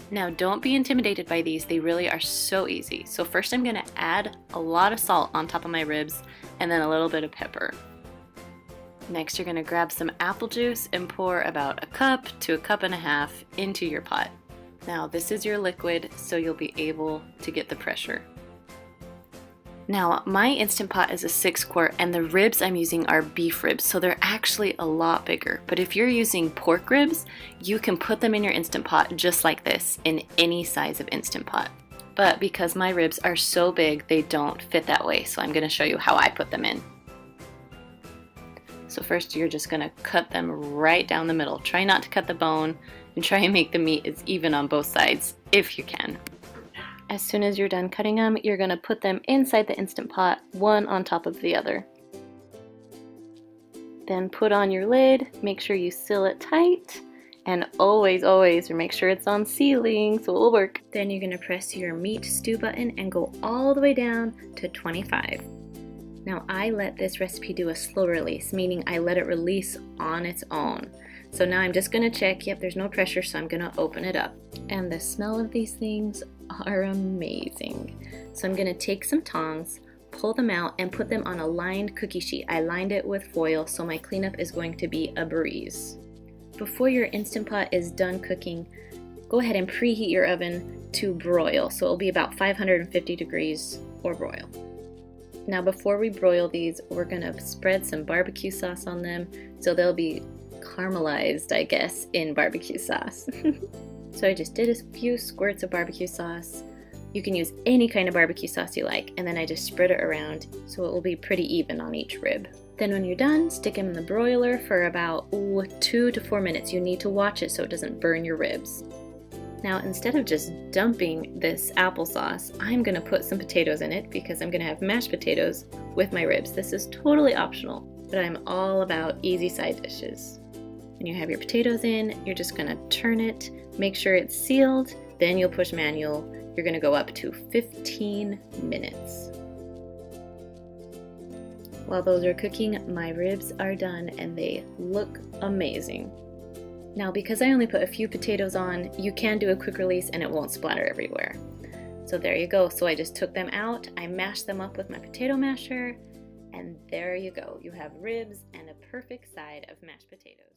Now don't be intimidated by these, they really are so easy. So first I'm gonna add a lot of salt on top of my ribs and then a little bit of pepper. Next you're gonna grab some apple juice and pour about a cup to a cup and a half into your pot. Now this is your liquid, so you'll be able to get the pressure. Now my Instant Pot is a 6-quart and the ribs I'm using are beef ribs, so they're actually a lot bigger. But if you're using pork ribs, you can put them in your Instant Pot just like this in any size of Instant Pot. But because my ribs are so big, they don't fit that way, so I'm gonna show you how I put them in. So first you're just gonna cut them right down the middle. Try not to cut the bone and try and make the meat as even on both sides if you can. As soon as you're done cutting them, you're gonna put them inside the Instant Pot, one on top of the other. Then put on your lid, make sure you seal it tight, and always make sure it's on sealing so it'll work. Then you're gonna press your meat stew button and go all the way down to 25. Now I let this recipe do a slow release, meaning I let it release on its own. So now I'm just gonna check, yep, there's no pressure, so I'm gonna open it up. And the smell of these things are amazing. So I'm gonna take some tongs, pull them out, and put them on a lined cookie sheet. I lined it with foil, so my cleanup is going to be a breeze. Before your Instant Pot is done cooking, go ahead and preheat your oven to broil. So it'll be about 550 degrees or broil. Now before we broil these, we're gonna spread some barbecue sauce on them so they'll be caramelized, I guess, in barbecue sauce. So I just did a few squirts of barbecue sauce. You can use any kind of barbecue sauce you like, and then I just spread it around so it will be pretty even on each rib. Then when you're done, stick them in the broiler for about 2 to 4 minutes. You need to watch it so it doesn't burn your ribs. Now instead of just dumping this applesauce, I'm gonna put some potatoes in it because I'm gonna have mashed potatoes with my ribs. This is totally optional, but I'm all about easy side dishes. When you have your potatoes in, you're just gonna turn it, make sure it's sealed, then you'll push manual. You're gonna go up to 15 minutes. While those are cooking, my ribs are done and they look amazing. Now because I only put a few potatoes on, you can do a quick release and it won't splatter everywhere. So there you go. So I just took them out, I mashed them up with my potato masher, and there you go. You have ribs and a perfect side of mashed potatoes.